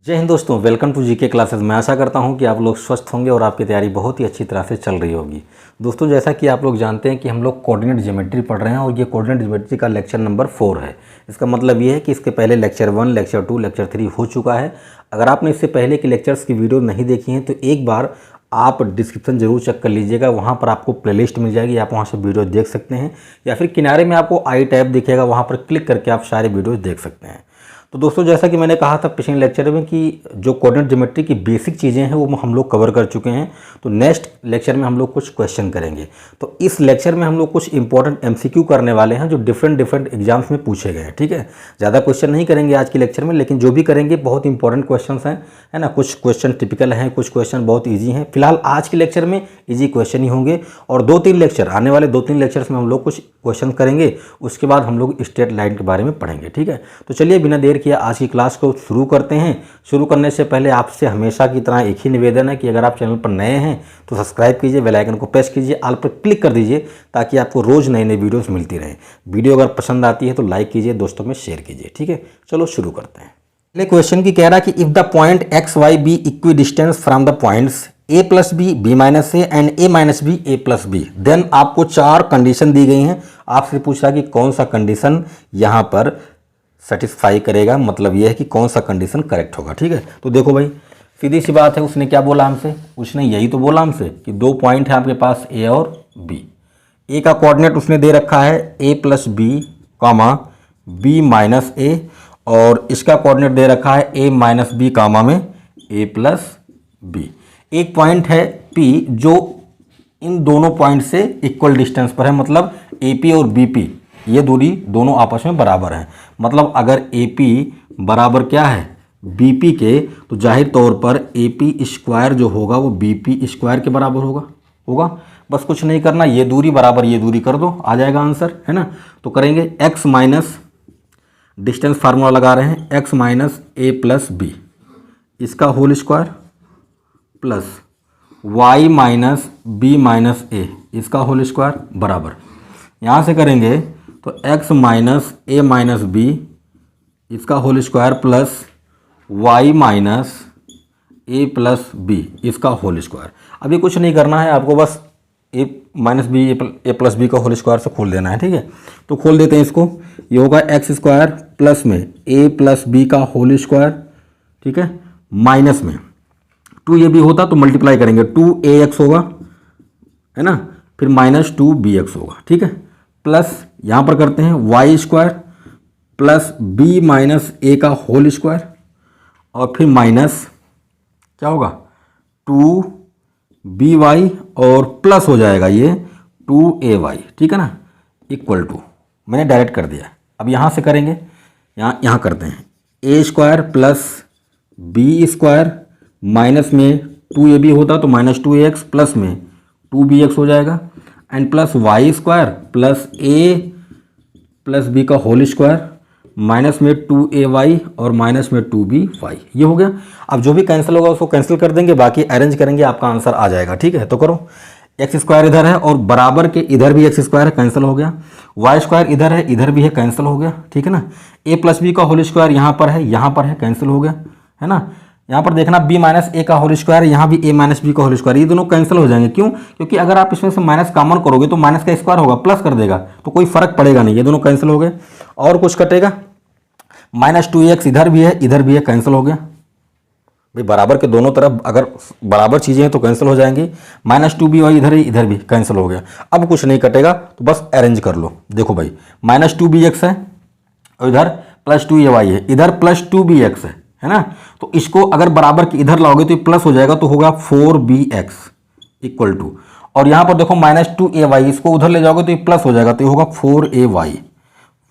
जय हिंद दोस्तों, welcome to GK classes. मैं आशा करता हूं कि आप लोग स्वस्थ होंगे और आपकी तैयारी बहुत ही अच्छी तरह से चल रही होगी। दोस्तों, जैसा कि आप लोग जानते हैं कि हम लोग कोऑर्डिनेट ज्योमेट्री पढ़ रहे हैं और ये कोऑर्डिनेट ज्योमेट्री का लेक्चर नंबर 4 है। इसका मतलब ये है कि इसके पहले लेक्चर 1, लेक्चर 2, लेक्चर 3 हो चुका है। अगर आपने इससे पहले के लेक्चर्स की वीडियो नहीं देखी है तो एक बार आप डिस्क्रिप्शन जरूर चेक कर लीजिएगा। वहाँ पर आपको प्लेलिस्ट मिल जाएगी, आप वहाँ से वीडियो देख सकते हैं, या फिर किनारे में आपको आई टैब दिखेगा, वहाँ पर क्लिक करके आप सारे वीडियोज़ देख सकते हैं। तो दोस्तों, जैसा कि मैंने कहा था पिछले लेक्चर में कि जो कोऑर्डिनेट ज्योमेट्री की बेसिक चीज़ें हैं वो हम लोग कवर कर चुके हैं। तो नेक्स्ट लेक्चर में हम लोग कुछ क्वेश्चन करेंगे। तो इस लेक्चर में हम लोग कुछ इंपॉर्टेंट एमसीक्यू करने वाले हैं जो डिफरेंट एग्जाम्स में पूछे गए हैं। ठीक है, ज़्यादा क्वेश्चन नहीं करेंगे आज के लेक्चर में, लेकिन जो भी करेंगे बहुत इंपॉर्टेंट क्वेश्चन हैं, है ना। कुछ क्वेश्चन टिपिकल हैं, कुछ क्वेश्चन बहुत ईजी हैं। फिलहाल आज के लेक्चर में ईजी क्वेश्चन ही होंगे और 2-3 लेक्चर आने वाले 2-3 लेक्चर्स में हम लोग कुछ क्वेश्चन करेंगे। उसके बाद हम लोग स्ट्रेट लाइन के बारे में पढ़ेंगे। ठीक है, तो चलिए बिना देर किए आज की क्लास को शुरू करते हैं। शुरू करने से पहले आपसे हमेशा की तरह एक ही निवेदन है कि अगर आप चैनल पर नए हैं तो सब्सक्राइब कीजिए, बेल आइकन को प्रेस कीजिए, ऑल पर क्लिक कर दीजिए ताकि आपको रोज़ नई नई वीडियोस मिलती रहें। वीडियो अगर पसंद आती है तो लाइक कीजिए, दोस्तों में शेयर कीजिए। ठीक है, चलो शुरू करते हैं। पहले क्वेश्चन की कह रहा है कि if the point X Y be equidistant from the points a plus B B minus A and a minus B A plus B, then आपको 4 कंडीशन दी गई हैं। आपसे पूछ रहा है कि कौन सा कंडीशन यहाँ पर सेटिस्फाई करेगा, मतलब यह है कि कौन सा कंडीशन करेक्ट होगा। ठीक है, तो देखो भाई, सीधी सी बात है। उसने क्या बोला हमसे? उसने यही तो बोला हमसे कि 2 पॉइंट है आपके पास ए और बी। ए का कोऑर्डिनेट उसने दे रखा है ए plus B comma B minus ए, और इसका कोऑर्डिनेट दे रखा है ए माइनस बी कामा में ए प्लस बी। एक पॉइंट है पी जो इन दोनों पॉइंट से इक्वल डिस्टेंस पर है, मतलब ए पी और बी पी ये दूरी दोनों आपस में बराबर हैं। मतलब अगर ए पी बराबर क्या है बी पी के, तो जाहिर तौर पर ए पी स्क्वायर जो होगा वो बी पी स्क्वायर के बराबर होगा। बस कुछ नहीं करना, ये दूरी बराबर ये दूरी कर दो, आ जाएगा आंसर, है ना। तो करेंगे एक्स माइनस, डिस्टेंस फार्मूला लगा रहे हैं, X minus A plus B इसका whole square plus Y minus B minus A इसका होल स्क्वायर बराबर, यहाँ से करेंगे तो X minus A minus B इसका whole square plus Y minus A plus B इसका होल स्क्वायर। अभी कुछ नहीं करना है आपको, बस A minus B A plus B का होल स्क्वायर से खोल देना है। ठीक है, तो खोल देते हैं इसको। ये होगा एक्स स्क्वायर प्लस में ए प्लस बी का होल स्क्वायर, ठीक है, माइनस में 2 ये भी होता तो मल्टीप्लाई करेंगे, 2ax होगा, है ना, फिर माइनस 2bx होगा। ठीक है, प्लस यहाँ पर करते हैं Y square plus B minus A का होल स्क्वायर, और फिर माइनस क्या होगा 2by और प्लस हो जाएगा ये 2ay। ठीक है ना, इक्वल टू, मैंने डायरेक्ट कर दिया। अब यहाँ से करेंगे, यहाँ करते हैं A square plus B square minus में 2 ए बी होता तो माइनस 2ax प्लस में 2bx हो जाएगा, and plus Y square plus A plus B का होल स्क्वायर माइनस में 2ay और माइनस में 2by, ये हो गया। अब जो भी कैंसिल होगा उसको कैंसिल कर देंगे, बाकी अरेंज करेंगे, आपका आंसर आ जाएगा। ठीक है, तो करो, एक्स स्क्वायर इधर है और बराबर के इधर भी एक्स स्क्वायर है, कैंसिल हो गया। वाई स्क्वायर इधर है, इधर भी है, कैंसिल हो गया। ठीक है ना, ए प्लस बी का होल स्क्वायर यहाँ पर है, कैंसिल हो गया, है ना। यहाँ पर देखना बी माइनस ए का होल स्क्वायर, यहाँ भी ए माइनस बी का होल स्क्वायर, ये दोनों कैंसिल हो जाएंगे। क्यों? क्योंकि अगर आप इसमें से माइनस कॉमन करोगे तो माइनस का स्क्वायर होगा, प्लस कर देगा, तो कोई फर्क पड़ेगा नहीं, ये दोनों कैंसिल हो गए। और कुछ कटेगा, माइनस 2x इधर भी है, कैंसिल हो गया। भाई बराबर के दोनों तरफ अगर बराबर चीज़ें हैं तो कैंसिल हो जाएंगी। माइनस 2by इधर है, इधर भी कैंसिल हो गया। अब कुछ नहीं कटेगा, तो बस अरेंज कर लो। देखो भाई, माइनस 2bx है और इधर प्लस 2ay है, इधर प्लस 2bx है ना। तो इसको अगर बराबर के इधर लाओगे तो ये प्लस हो जाएगा, तो होगा 4bx इक्वल टू, और यहाँ पर देखो माइनस 2ay, इसको उधर ले जाओगे तो ये प्लस हो जाएगा, तो ये होगा 4ay।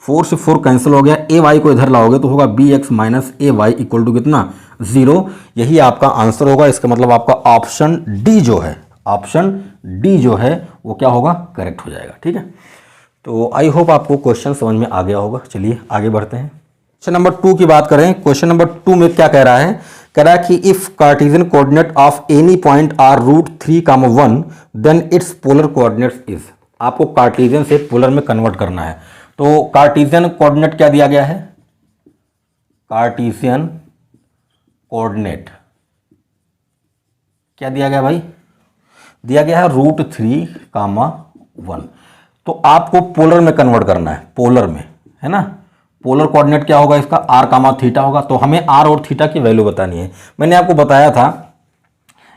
4 से 4 कैंसिल हो गया, ay को इधर लाओगे तो होगा bx minus ay equal to कितना 0। यही आपका आंसर होगा। इसका मतलब आपका ऑप्शन डी जो है वो क्या होगा, करेक्ट हो जाएगा। ठीक है, तो आई होप आपको क्वेश्चन समझ में आ गया होगा। चलिए आगे बढ़ते हैं। क्वेश्चन नंबर 2 की बात करें। क्वेश्चन नंबर 2 में क्या कह रहा है? कह रहा है कि if Cartesian coordinate of any point are √3, 1 then it's polar coordinates is. आपको कार्टेशियन से पोलर में कन्वर्ट करना है। तो कार्टेशियन कोऑर्डिनेट क्या दिया गया है? कार्टेशियन कोऑर्डिनेट क्या दिया गया भाई, दिया गया है √3, 1। तो आपको पोलर में कन्वर्ट करना है, पोलर में, है ना। पोलर कोऑर्डिनेट क्या होगा इसका, r, थीटा होगा। तो हमें r और थीटा की वैल्यू बतानी है। मैंने आपको बताया था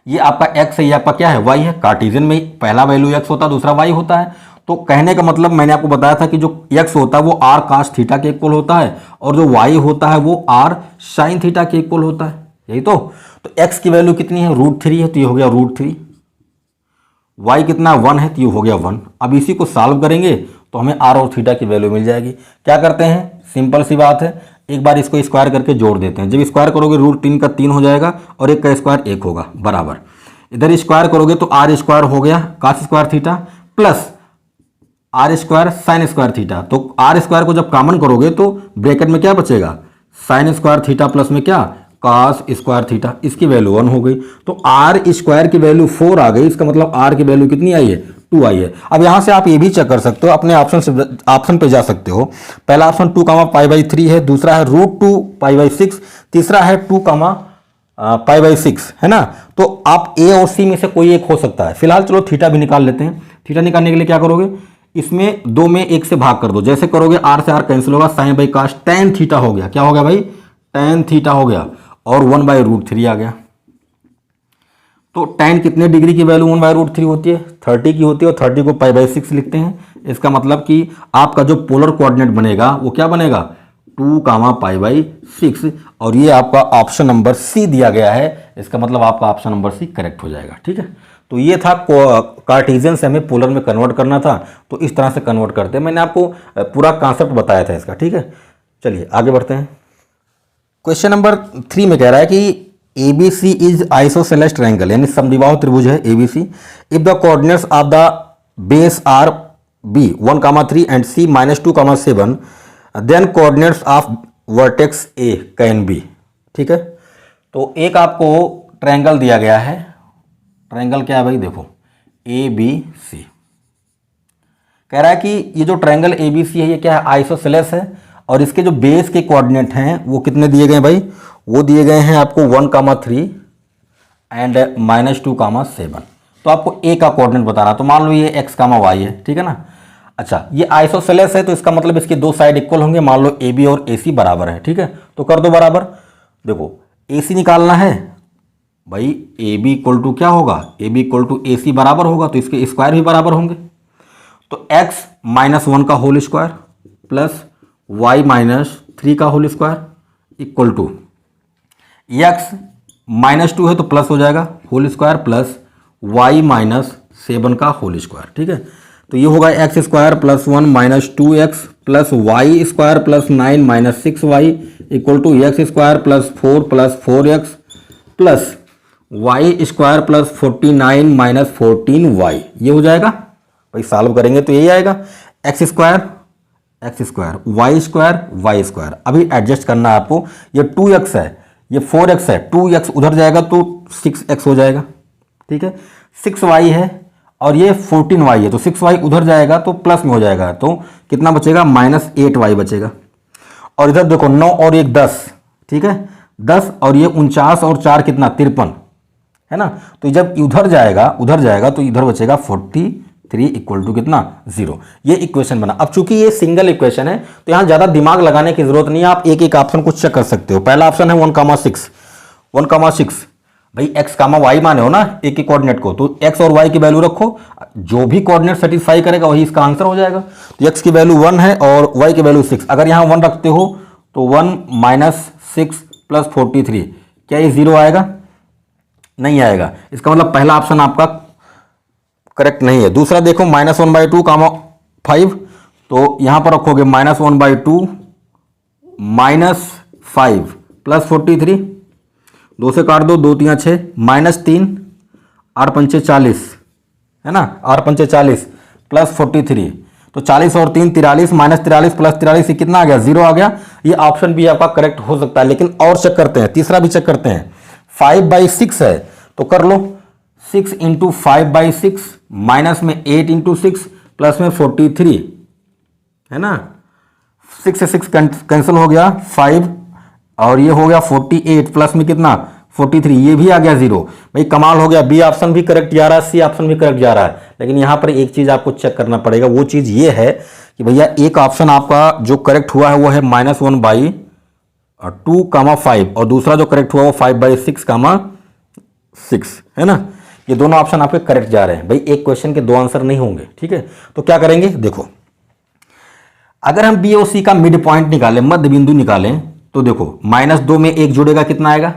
ये आपका x है, ये आपका क्या है, y है। कार्टेशियन में पहला वैल्यू x होता है, दूसरा y होता है। तो कहने का मतलब मैंने आपको बताया था कि जो x होता है वो r cos थीटा के इक्वल होता है और जो y होता है वो r sin थीटा के इक्वल होता है, यही तो x की वैल्यू कितनी है, √3 है, तो ये हो गया √3। y कितना 1 है, तो ये हो गया 1। अब इसी को सॉल्व करेंगे तो हमें r और थीटा की वैल्यू मिल जाएगी। क्या करते हैं, सिंपल सी बात है, एक बार इसको स्क्वायर करके जोड़ देते हैं। जब स्क्वायर करोगे √3 का 3 हो जाएगा और एक का स्क्वायर 1 होगा, बराबर। इधर स्क्वायर करोगे तो r स्क्वायर हो गया cos square theta plus r square sine square theta. तो r स्क्वायर को जब कॉमन करोगे तो ब्रैकेट में क्या बचेगा, साइन स्क्वायर थीटा प्लस में क्या, cos स्क्वायर थीटा। इसकी वैल्यू 1 हो गई। तो r स्क्वायर की वैल्यू 4 आ गई। इसका मतलब r की वैल्यू कितनी आई है, 2 आई है। अब यहां से आप ये भी चेक कर सकते हो, अपने ऑप्शन पे जा सकते हो। पहला ऑप्शन 2, π/3 है, दूसरा है √2 π/6, तीसरा है 2, π/6, है ना। तो आप a और c में से कोई एक हो सकता है। फिलहाल चलो थीटा भी निकाल लेते हैं। थीटा निकालने के लिए क्या करोगे, इसमें 2 में 1 से भाग कर दो। जैसे करोगे r से r कैंसिल होगा, साइन बाई काश tan थीटा हो गया। क्या हो गया भाई, tan थीटा हो गया और 1/√3 आ गया। तो tan कितने डिग्री की वैल्यू 1/√3 होती है, 30 की होती है और 30 को π/6 लिखते हैं। इसका मतलब कि आपका जो पोलर कोऑर्डिनेट बनेगा वो क्या बनेगा, 2, π/6। और ये आपका ऑप्शन नंबर सी दिया गया है। इसका मतलब आपका ऑप्शन नंबर सी करेक्ट हो जाएगा, ठीक है। तो ये था कार्टेशियन से हमें पोलर में कन्वर्ट करना था, तो इस तरह से कन्वर्ट करते हैं। मैंने आपको पूरा कॉन्सेप्ट बताया था इसका, ठीक है। चलिए आगे बढ़ते हैं। क्वेश्चन नंबर 3 में कह रहा है कि ABC इज आइसोसेलेस ट्रायंगल, यानी समद्विबाहु त्रिभुज है ABC। If the coordinates of the base are B 1, 3 and C -2, 7, then coordinates of vertex A can be. ठीक है, तो एक आपको ट्रायंगल दिया गया है। ट्रायंगल क्या है भाई, देखो ABC। कह रहा है कि ये जो ट्रायंगल ABC है ये क्या है, आइसोसेलेस है। और इसके जो बेस के कोऑर्डिनेट हैं वो कितने दिए गए भाई, वो दिए गए हैं आपको 1, 3 एंड -2, 7। तो आपको A का कोऑर्डिनेट बताना। तो मान लो ये x, y है, ठीक है ना। अच्छा, ये आइसोसेलेस है तो इसका मतलब इसके दो साइड इक्वल होंगे। मान लो AB और AC बराबर है, ठीक है। तो कर दो बराबर। देखो AC निकालना है भाई, AB = क्या होगा, AB = AC बराबर होगा, तो इसके स्क्वायर भी बराबर होंगे। तो x -1 का होल स्क्वायर प्लस y -3 का whole square equal to x -2 है तो प्लस हो जाएगा होल स्क्वायर प्लस y -7 का होल स्क्वायर, ठीक है। तो ये होगा x² + 1 - 2x plus y² + 9 - 6y equal to x² + 4 + 4x plus y² + 49 - 14y। ये हो जाएगा भाई, सॉल्व करेंगे तो यही आएगा x², y²। अभी एडजस्ट करना है आपको। ये 2x है, ये 4x है, 2x उधर जाएगा तो 6x हो जाएगा, ठीक है। 6y है और ये 14y है, तो 6y उधर जाएगा तो प्लस में हो जाएगा, तो कितना बचेगा, -8y बचेगा। और इधर देखो 9 और 1 10, ठीक है, 10 और ये 49 और 4 कितना 53, है ना। तो जब उधर जाएगा तो इधर बचेगा 43 इक्वल टू कितना 0। ये इक्वेशन बना। अब चूंकि ये सिंगल इक्वेशन है तो यहां ज्यादा दिमाग लगाने की जरूरत नहीं है, आप एक एक ऑप्शन को चेक कर सकते हो। पहला ऑप्शन है 1,6 भाई x, y माने हो ना एक ही कोऑर्डिनेट को, तो x और y की वैल्यू रखो, जो भी कोऑर्डिनेट सेटिस्फाई करेगा वही इसका आंसर हो जाएगा। तो x की वैल्यू 1 है और y की वैल्यू 6। अगर यहां 1 रखते हो तो 1 - 6 + 43, क्या ये 0 आएगा, नहीं आएगा। इसका मतलब पहला ऑप्शन आपका करेक्ट नहीं है। दूसरा देखो -1/2, 5, तो यहां पर रखोगे -1/2 -5 + 43, 2 से काट दो, 2 3 6 -3 8 5 40, है ना, 8 5 40 + 43, तो 40 और 3 43 -43 + 43 ये कितना आ गया, 0 आ गया। ये ऑप्शन भी आपका करेक्ट हो सकता है। लेकिन और चेक करते हैं, तीसरा भी चेक करते हैं। 5/6 है तो कर लो 6 × 5/6 माइनस में 8 × 6 प्लस में 43, है ना। 6 से 6 कैंसिल हो गया, 5 और ये हो गया 48 प्लस में कितना 43, ये भी आ गया 0। भाई कमाल हो गया, बी ऑप्शन भी करेक्ट जा रहा है, सी ऑप्शन भी करेक्ट जा रहा है। लेकिन यहाँ पर एक चीज़ आपको चेक करना पड़ेगा, वो चीज़ ये है कि भैया एक ऑप्शन आपका जो करेक्ट हुआ है वो है -1/2, 5 और दूसरा जो करेक्ट हुआ वो 5/6, है ना। ये दोनों ऑप्शन आपके करेक्ट जा रहे हैं। भाई एक क्वेश्चन के दो आंसर नहीं होंगे, ठीक है। तो क्या करेंगे, देखो अगर हम बी और सी का मिड पॉइंट निकालें, मध्य बिंदु निकालें, तो देखो -2 में 1 जुड़ेगा, कितना आएगा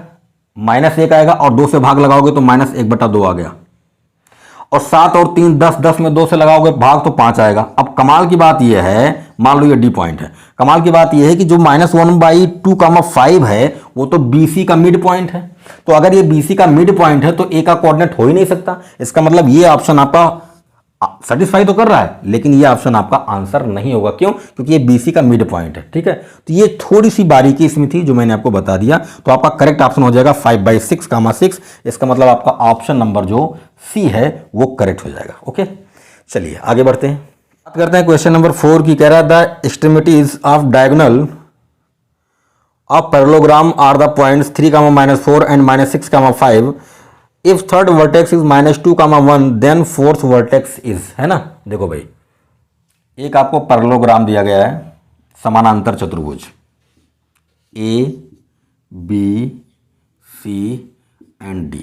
-1 आएगा, और 2 से भाग लगाओगे तो -1/2 आ गया। और 7 और 3 10, 10 में 2 से लगाओगे भाग तो 5 आएगा। अब कमाल की बात यह है, मान लो ये डी पॉइंट है, कमाल की बात यह है कि जो -1/2, 5 है वो तो बीसी का मिड पॉइंट है। तो अगर ये बीसी का मिड पॉइंट है तो ए का कोऑर्डिनेट हो ही नहीं सकता। इसका मतलब ये ऑप्शन आपका सेटिस्फाई तो कर रहा है, लेकिन ये ऑप्शन आपका आंसर नहीं होगा। क्यों? क्योंकि ये बीसी का मिड पॉइंट है, ठीक है। तो ये थोड़ी सी बारीकी इसमें थी जो मैंने आपको बता दिया। तो आपका करेक्ट ऑप्शन हो जाएगा 5/6, 6। इसका मतलब आपका ऑप्शन नंबर जो सी है वो करेक्ट हो जाएगा। ओके, चलिए आगे बढ़ते हैं, बात करते हैं क्वेश्चन नंबर 4 की। कह रहा है the extremities of diagonal of parallelogram are the points 3, -4 and -6, 5। If third vertex is -2, 1 then fourth vertex is, है ना। देखो भाई एक आपको पैरेललोग्राम दिया गया है, समानांतर चतुर्भुज ABC एंड D।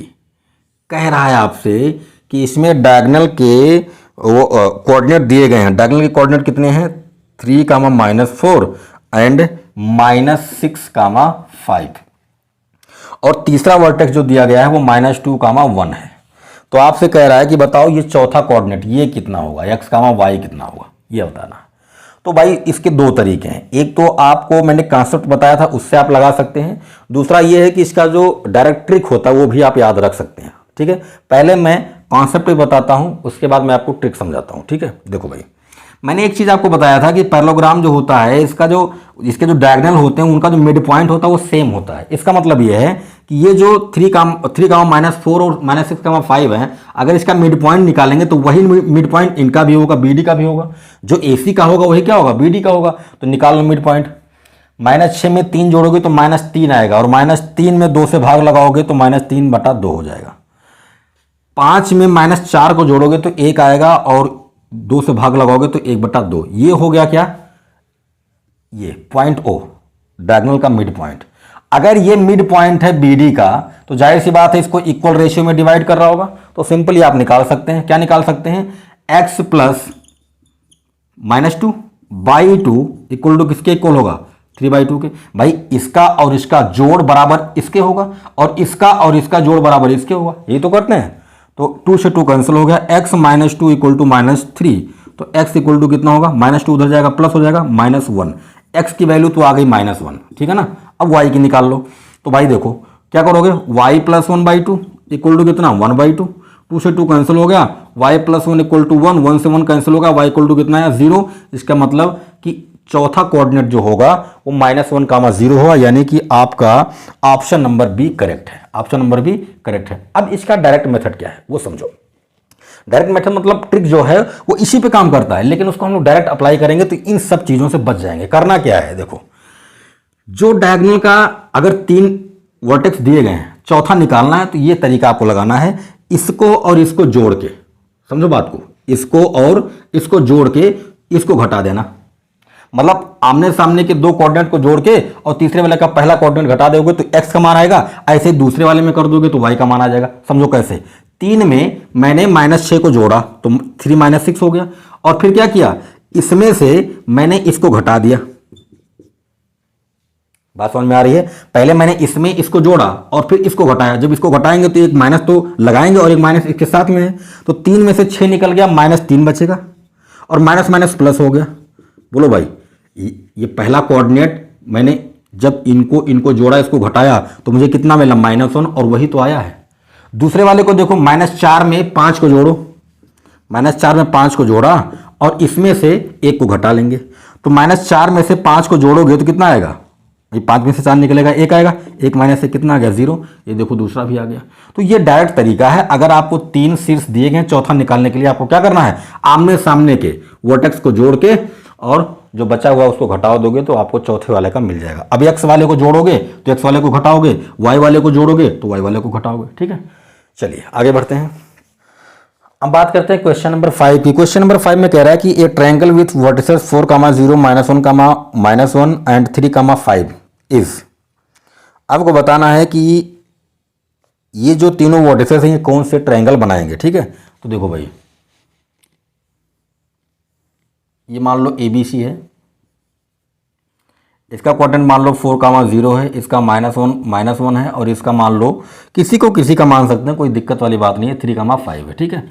कह रहा है आपसे कि इसमें डायगोनल के कोऑर्डिनेट दिए गए हैं। डायगोनल के कोऑर्डिनेट कितने हैं 3, -4 एंड -6, 5। और तीसरा वर्टेक्स जो दिया गया है वो -2, 1 है। तो आपसे कह रहा है कि बताओ ये चौथा कोऑर्डिनेट ये कितना होगा, x, y कितना होगा, ये बताना। तो भाई इसके दो तरीके हैं। एक तो आपको मैंने कॉन्सेप्ट बताया था उससे आप लगा सकते हैं, दूसरा ये है कि इसका जो डायरेक्ट ट्रिक होता है वो भी आप याद रख सकते हैं, ठीक है। पहले मैं कॉन्सेप्ट बताता हूं, उसके बाद मैं आपको ट्रिक समझाता हूं, ठीक है। देखो भाई मैंने एक चीज आपको बताया था कि पैरेललोग्राम जो होता है इसके जो डायगोनल होते हैं उनका जो मिड पॉइंट होता है वो सेम होता है। इसका मतलब ये है कि ये जो 3, -4 और -6, 5 है, अगर इसका मिड पॉइंट निकालेंगे तो वही मिड पॉइंट इनका भी होगा, BD का भी होगा। जो AC का होगा वही क्या होगा, BD का होगा। तो निकाल लो मिड पॉइंट। -6 में 3 जोड़ोगे तो -3 आएगा, और -3 में 2 से भाग लगाओगे तो -3/2 हो जाएगा। 5 में -4 को जोड़ोगे तो 1 आएगा, और 2 से भाग लगाओगे तो 1/2। ये हो गया क्या, ये पॉइंट O, डायगोनल का मिड पॉइंट। अगर ये मिड पॉइंट है BD का तो जाहिर सी बात है इसको इक्वल रेशियो में डिवाइड कर रहा होगा। तो सिंपली आप निकाल सकते हैं, क्या निकाल सकते हैं, x + -2/2 इक्वल टू किसके इक्वल होगा, 3/2 के। भाई इसका और इसका जोड़ बराबर इसके होगा, और इसका और इसका जोड़ बराबर इसके होगा, यही तो करते हैं। तो 2 से 2 कैंसिल हो गया, x - 2 इक्वल टू -3। तो x इक्वल टू कितना होगा, -2 उधर जाएगा प्लस हो जाएगा -1। x की वैल्यू तो आ गई -1, ठीक है ना। अब y की निकाल लो। तो भाई देखो क्या करोगे, y + 1/2 इक्वल टू कितना 1/2। 2 से 2 कैंसिल हो गया, y + 1 इक्वल टू 1, 1 से 1 कैंसिल होगा, y इक्वल टू कितना है 0। इसका मतलब कि चौथा कोऑर्डिनेट जो होगा वो -1, 0 होगा, यानी कि आपका ऑप्शन नंबर बी करेक्ट है। ऑप्शन नंबर बी करेक्ट है। अब इसका डायरेक्ट मेथड क्या है वो समझो। डायरेक्ट मेथड मतलब ट्रिक जो है वो इसी पे काम करता है, लेकिन उसको हम लोग डायरेक्ट अप्लाई करेंगे तो इन सब चीजों से बच जाएंगे। करना क्या है, देखो जो डायगोनल का अगर 3 वर्टेक्स दिए गए हैं, चौथा निकालना है, तो ये तरीका आपको लगाना है, इसको और इसको जोड़ के, समझो बात को, इसको और इसको जोड़ के इसको घटा देना। मतलब आमने सामने के 2 कोऑर्डिनेट को जोड़ के और तीसरे वाले का पहला कोऑर्डिनेट घटा दोगे तो x का मान आएगा, ऐसे दूसरे वाले में कर दोगे तो y का मान आ जाएगा। समझो कैसे, 3 में मैंने -6 को जोड़ा तो 3 - 6 हो गया, और फिर क्या किया, इसमें से मैंने इसको घटा दिया। बात समझ में आ रही है। पहले मैंने इसमें इसको जोड़ा और फिर इसको घटाया। जब इसको घटाएंगे तो एक माइनस तो लगाएंगे और एक माइनस इसके साथ में है, तो 3 में से 6 निकल गया, -3 बचेगा, और माइनस माइनस प्लस हो गया। बोलो भाई ये पहला कोऑर्डिनेट मैंने जब इनको जोड़ा, इसको घटाया तो मुझे कितना मिला, -1, और वही तो आया है। दूसरे वाले को देखो, -4 में 5 को जोड़ो, -4 में 5 को जोड़ा और इसमें से 1 को घटा लेंगे, तो -4 में से 5 को जोड़ोगे तो कितना आएगा, 5 में से 4 निकलेगा, 1 आएगा, 1 माइनस से कितना आ गया, 0। ये देखो दूसरा भी आ गया। तो ये डायरेक्ट तरीका है। अगर आपको 3 शीर्ष दिए गए, चौथा निकालने के लिए आपको क्या करना है, आमने सामने के वर्टेक्स को जोड़ के और जो बचा हुआ उसको घटाव दोगे तो आपको चौथे वाले का मिल जाएगा। अब एक्स वाले को जोड़ोगे तो एक्स वाले को घटाओगे, वाई वाले को जोड़ोगे तो वाई वाले को घटाओगे। ठीक है, चलिए आगे बढ़ते हैं। अब बात करते हैं क्वेश्चन नंबर 5 की। क्वेश्चन नंबर 5 में कह रहा है कि ए triangle with vertices 4, 0, -1, and 3, 5 is. आपको बताना है कि ये जो तीनों वर्टिसेस हैं ये कौन से ट्रायंगल बनाएंगे। ठीक है, तो देखो भाई, ये मान लो ABC है, इसका क्वाड्रेंट मान लो 4, 0 है, इसका -1 है, और इसका मान लो किसी का मान सकते हैं, कोई दिक्कत वाली बात नहीं है, 3, 5 है। ठीक है,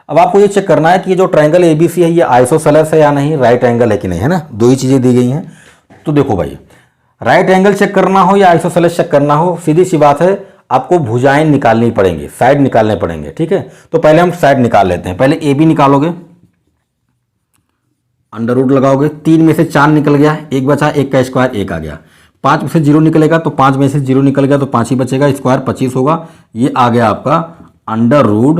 अब आपको ये चेक करना है कि ये जो ट्रायंगल ABC है ये आइसोसेलेस है या नहीं, राइट एंगल है कि नहीं, है ना, दो ही चीज़ें दी गई हैं। तो देखो भाई, राइट एंगल चेक करना हो या आइसोसेलेस चेक करना हो, सीधी सी बात है, आपको भुजाएं निकालनी पड़ेंगी, साइड निकालने पड़ेंगे। ठीक है, तो पहले हम साइड निकाल लेते हैं। पहले AB निकालोगे, अंडर रूट लगाओगे, 3 में से 4 निकल गया, एक बचा, 1 का स्क्वायर 1 आ गया, 5 में से 0 निकलेगा तो 5 में से 0 निकल गया तो 5 ही बचेगा, स्क्वायर 25 होगा, ये आ गया आपका अंडर रूट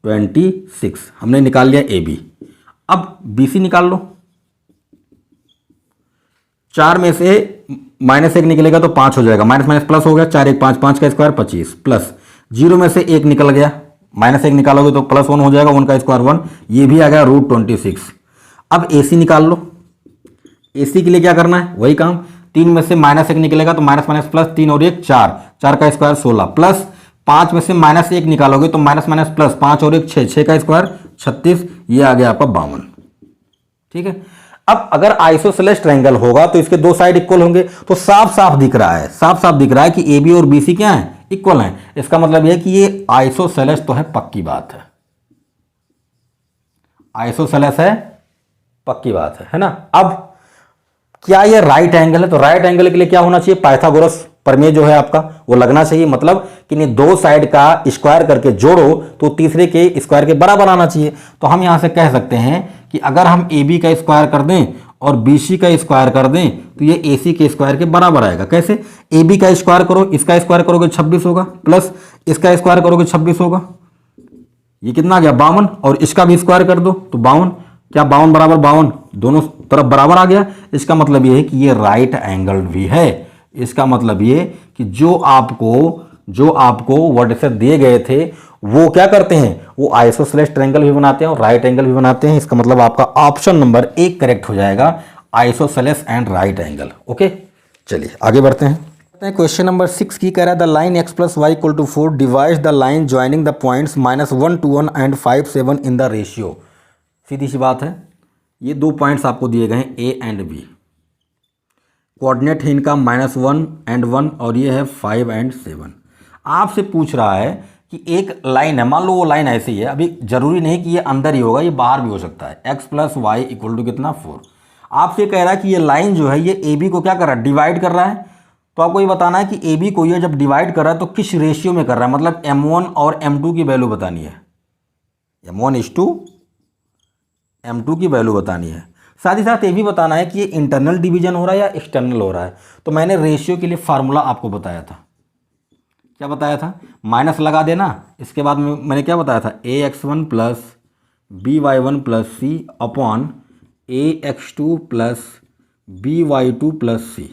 26। हमने निकाल लिया AB। अब BC निकाल लो, 4 में से -1 निकलेगा तो 5 हो जाएगा, माइनस माइनस प्लस हो गया, 4 1 5, 5 का स्क्वायर 25, प्लस 0 में से 1 निकल गया, -1 निकालोगे तो +1 हो जाएगा, 1 का स्क्वायर 1, ये भी आ गया रूट 26। अब AC निकाल लो। AC के लिए क्या करना है, वही काम, 3 में से -1 निकलेगा तो माइनस माइनस प्लस, 3 और 1 4, 4 का स्क्वायर 16, प्लस 5 में से -1 निकालोगे तो माइनस माइनस प्लस, 5 और 1 6, 6 का स्क्वायर 36, ये आ गया आपका 52। ठीक है, अब अगर आइसोसेलेस ट्रायंगल होगा तो इसके दो साइड इक्वल होंगे, तो साफ साफ दिख रहा है, साफ साफ दिख रहा है कि AB और BC क्या है, इक्वल हैं। इसका मतलब यह है कि ये आइसोसेलेस तो है, पक्की बात है, आइसोसेलेस है, पक्की बात है ना। अब क्या ये राइट एंगल है, तो राइट एंगल के लिए क्या होना चाहिए, पाइथागोरस प्रमेय जो है आपका वो लगना चाहिए, मतलब कि नहीं दो साइड का स्क्वायर करके जोड़ो तो तीसरे के स्क्वायर के बराबर आना चाहिए। तो हम यहां से कह सकते हैं कि अगर हम AB का स्क्वायर कर दें और BC का स्क्वायर कर दें तो ये AC के स्क्वायर के बराबर आएगा। कैसे, AB का स्क्वायर करो, इसका स्क्वायर करोगे 26 होगा, प्लस इसका स्क्वायर करोगे 26 होगा, ये कितना आ गया 52, और इसका भी स्क्वायर कर दो तो 52, क्या 52 बराबर 52, दोनों तरफ बराबर आ गया। इसका मतलब ये है कि ये राइट एंगल भी है। इसका मतलब ये कि जो आपको वर्टिसेस दिए गए थे वो क्या करते हैं, वो आइसोसेलेस ट्रायंगल भी बनाते हैं और राइट एंगल भी बनाते हैं। इसका मतलब आपका ऑप्शन नंबर 1 करेक्ट हो जाएगा, isosceles and right angle. Okay, चलिए आगे बढ़ते हैं। क्वेश्चन नंबर 6 की कह रहा है the line x + y = 4 divides the line joining the points -1 to 1 and 5 7 in the ratio. सीधी सी बात है, ये दो पॉइंट्स आपको दिए गए हैं A एंड B, कोऑर्डिनेट है इनका -1 and 1 और ये है 5 and 7। आपसे पूछ रहा है कि एक लाइन है, मान लो वो लाइन ऐसी ही है, अभी जरूरी नहीं कि ये अंदर ही होगा, ये बाहर भी हो सकता है, x + y = कितना 4। आपसे कह रहा है कि ये लाइन जो है ये AB को क्या कर रहा है, डिवाइड कर रहा है। तो आपको ये बताना है कि AB को ये जब डिवाइड कर रहा है तो किस रेशियो में कर रहा है, मतलब M1 और M2 की वैल्यू बतानी है, M1:M2 की वैल्यू बतानी है। साथ ही साथ ये भी बताना है कि ये इंटरनल डिवीजन हो रहा है या एक्सटर्नल हो रहा है। तो मैंने रेशियो के लिए फार्मूला आपको बताया था, क्या बताया था, माइनस लगा देना, इसके बाद मैंने क्या बताया था, AX1 + BY1 + C upon AX2 + BY2 + C।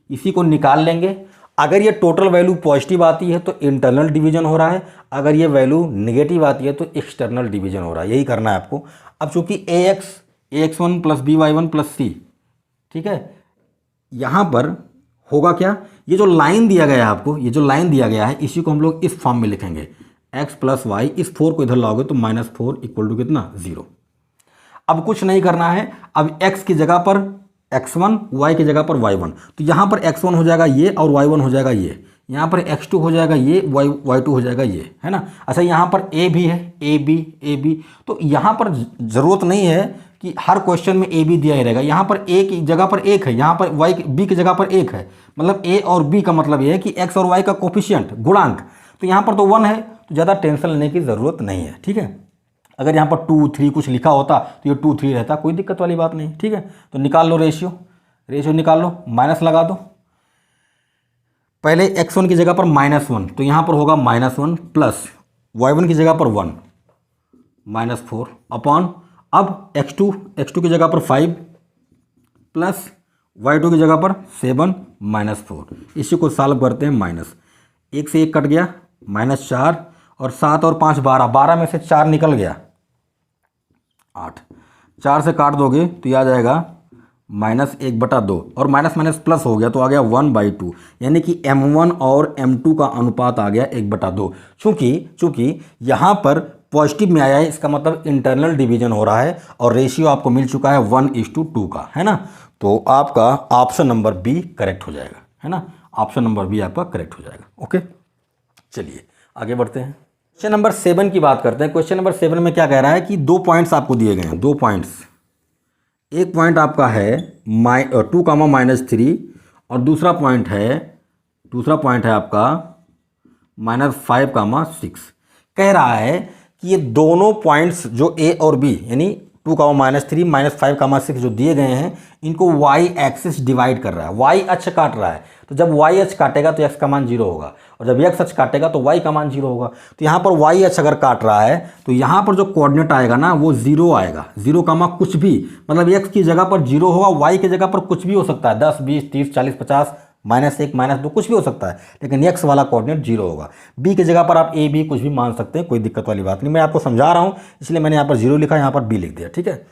इसी को निकाल लेंगे। अगर ये टोटल वैल्यू पॉजिटिव आती है तो इंटरनल डिवीजन हो रहा है, अगर ये वैल्यू नेगेटिव आती है तो एक्सटर्नल डिवीजन हो रहा है, यही करना है आपको। अब चूंकि AX1 + BY1 + C, ठीक है, यहाँ पर होगा क्या, ये जो लाइन दिया गया है आपको, ये जो लाइन दिया गया है इसी को हम लोग इस फॉर्म में लिखेंगे, x + y, इस 4 को इधर लाओगे तो -4 = कितना 0। अब कुछ नहीं करना है, अब x की जगह पर x1, y की जगह पर y1, तो यहाँ पर x1 हो जाएगा ये और y1 हो जाएगा ये, यहाँ पर x2 हो जाएगा ये, y2 हो जाएगा ये, है ना। अच्छा, यहाँ पर a भी है, a b, तो यहाँ पर ज़रूरत नहीं है कि हर क्वेश्चन में a b दिया ही रहेगा, यहाँ पर a की जगह पर 1 है, यहाँ पर b की जगह पर 1 है, मतलब a और b का मतलब ये है कि x और y का कोफिशिएंट गुणांक, तो यहाँ पर तो 1 है, तो ज़्यादा टेंशन लेने की ज़रूरत नहीं है। ठीक है, अगर यहाँ पर 2 3 कुछ लिखा होता तो ये 2 3 रहता, कोई दिक्कत वाली बात नहीं। ठीक है, तो निकाल लो रेशियो निकाल लो, माइनस लगा दो। पहले x1 की जगह पर -1, तो यहाँ पर होगा -1 प्लस y1 की जगह पर 1 -4 अपॉन, अब x2 की जगह पर 5 प्लस y2 की जगह पर 7 माइनस 4। इसी को सॉल्व करते हैं। माइनस 1 से 1 कट गया, -4 और 7 और 5 12, 12 में से 4 निकल गया 8। 4 से काट दोगे तो ये आ जाएगा -1/2 और माइनस माइनस प्लस हो गया तो आ गया 1/2, यानी कि m1 और m2 का अनुपात आ गया 1/2। चूंकि यहाँ पर पॉजिटिव में आया है, इसका मतलब इंटरनल डिवीजन हो रहा है और रेशियो आपको मिल चुका है 1:2 का, है ना। तो आपका ऑप्शन नंबर बी करेक्ट हो जाएगा, है ना। ऑप्शन नंबर बी आपका करेक्ट हो जाएगा। ओके, चलिए आगे बढ़ते हैं। क्वेश्चन नंबर 7 की बात करते हैं। क्वेश्चन नंबर 7 में क्या कह रहा है कि 2 पॉइंट्स आपको दिए गए हैं, 2 पॉइंट्स। एक पॉइंट आपका है 2, और दूसरा पॉइंट है आपका -5, कह रहा है कि ये दोनों पॉइंट्स जो ए और बी यानी 2, -3, -5, जो दिए गए हैं, इनको y एक्सिस डिवाइड कर रहा है, y अक्ष काट रहा है। तो जब y अक्ष काटेगा तो x का मान 0 होगा और जब x अक्ष काटेगा तो y का मान 0 होगा। तो यहाँ पर y अक्ष अगर काट रहा है तो यहाँ पर जो कोऑर्डिनेट आएगा ना वो 0 आएगा। 0 का मान कुछ भी, मतलब x की जगह पर 0 होगा, y की जगह पर कुछ भी हो सकता है, 10, 20, 30, 40, 50, -1, -2 कुछ भी हो सकता है, लेकिन x वाला कोऑर्डिनेट 0 होगा। b की जगह पर आप a b कुछ भी मान सकते हैं, कोई दिक्कत वाली बात नहीं। मैं आपको समझा रहा हूँ इसलिए मैंने यहाँ पर 0 लिखा, यहाँ पर b लिख दिया, ठीक है।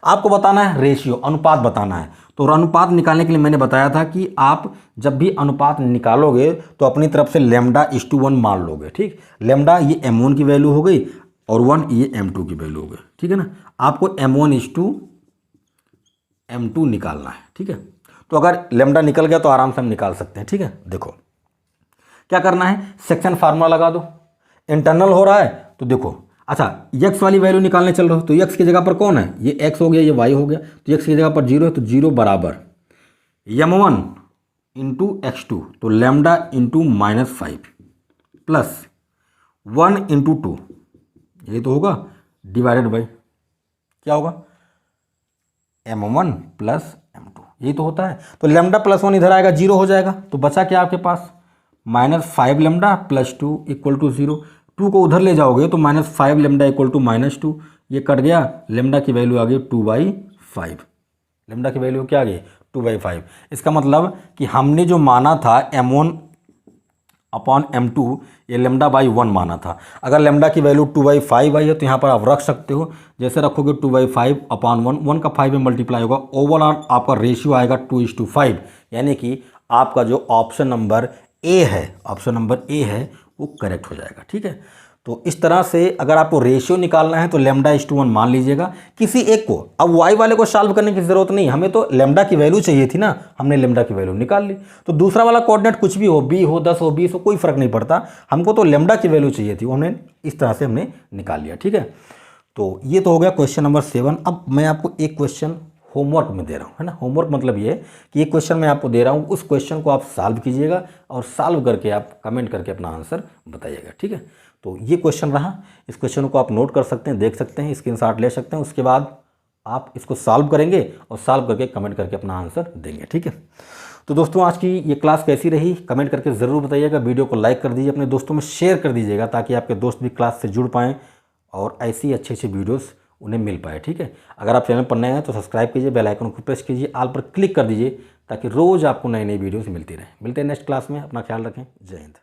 आपको बताना है रेशियो, अनुपात बताना है। तो अनुपात निकालने के लिए मैंने बताया था कि आप जब भी अनुपात निकालोगे तो अपनी तरफ से λ:1 मान लोगे, ठीक। लैम्डा ये m1 की वैल्यू हो गई और 1 ये m2 की वैल्यू हो गई, ठीक है ना। आपको m1:m2 निकालना है, ठीक है। तो अगर लैम्डा निकल गया तो आराम से हम निकाल सकते हैं, ठीक है। देखो क्या करना है, सेक्शन फार्मूला लगा दो। इंटरनल हो रहा है तो देखो, अच्छा x वाली वैल्यू निकालने चल रहे हो तो x की जगह पर कौन है, ये x हो गया, ये y हो गया, तो x की जगह पर 0 है तो 0 बराबर m1 × x2, तो λ:-5 प्लस 1 × 2, ये तो होगा डिवाइडेड बाई क्या होगा m1 + m2, यही तो होता है। तो λ+1 इधर आएगा 0 हो जाएगा, तो बचा क्या आपके पास -5λ + 2 = 0। 2 को उधर ले जाओगे तो -5λ = -2, ये कट गया, लैम्डा की वैल्यू आ गई 2/5। लैम्डा की वैल्यू क्या आ गई 2/5। इसका मतलब कि हमने जो माना था m1/m2 ये λ/1 माना था। अगर लैम्डा की वैल्यू 2/5 आई है तो यहाँ पर आप रख सकते हो, जैसे रखोगे 2/5/1, 1 का 5 में मल्टीप्लाई होगा, ओवरऑल आपका रेशियो आएगा 2:5, यानी कि आपका जो ऑप्शन नंबर ए है वो करेक्ट हो जाएगा, ठीक है। तो इस तरह से अगर आपको रेशियो निकालना है तो λ:1 मान लीजिएगा किसी एक को। अब y वाले को सॉल्व करने की जरूरत नहीं, हमें तो लैम्डा की वैल्यू चाहिए थी ना, हमने लैम्डा की वैल्यू निकाल ली। तो दूसरा वाला कोऑर्डिनेट कुछ भी हो, b हो, 10 हो, 20 हो, कोई फर्क नहीं पड़ता, हमको तो लैम्डा की वैल्यू चाहिए थी, वो हमने इस तरह से हमने निकाल लिया, ठीक है। तो ये तो हो गया क्वेश्चन नंबर 7। अब मैं आपको एक क्वेश्चन होमवर्क में दे रहा हूँ, है ना। होमवर्क मतलब ये कि एक क्वेश्चन मैं आपको दे रहा हूँ, उस क्वेश्चन को आप सॉल्व कीजिएगा और सॉल्व करके आप कमेंट करके अपना आंसर बताइएगा, ठीक है। तो ये क्वेश्चन रहा, इस क्वेश्चन को आप नोट कर सकते हैं, देख सकते हैं, स्क्रीनशॉट ले सकते हैं, उसके बाद आप इसको सॉल्व करेंगे और सॉल्व करके कमेंट करके अपना आंसर देंगे, ठीक है। तो दोस्तों आज की ये क्लास कैसी रही कमेंट करके ज़रूर बताइएगा। वीडियो को लाइक कर दीजिए, अपने दोस्तों में शेयर कर दीजिएगा ताकि आपके दोस्त भी क्लास से जुड़ पाएँ और ऐसी अच्छी अच्छी वीडियोस उन्हें मिल पाए, ठीक है। अगर आप चैनल पर नए हैं तो सब्सक्राइब कीजिए, बेल आइकन को प्रेस कीजिए, ऑल पर क्लिक कर दीजिए ताकि रोज़ आपको नई नई वीडियोस मिलती रहे। मिलते हैं नेक्स्ट क्लास में, अपना ख्याल रखें, जय हिंद।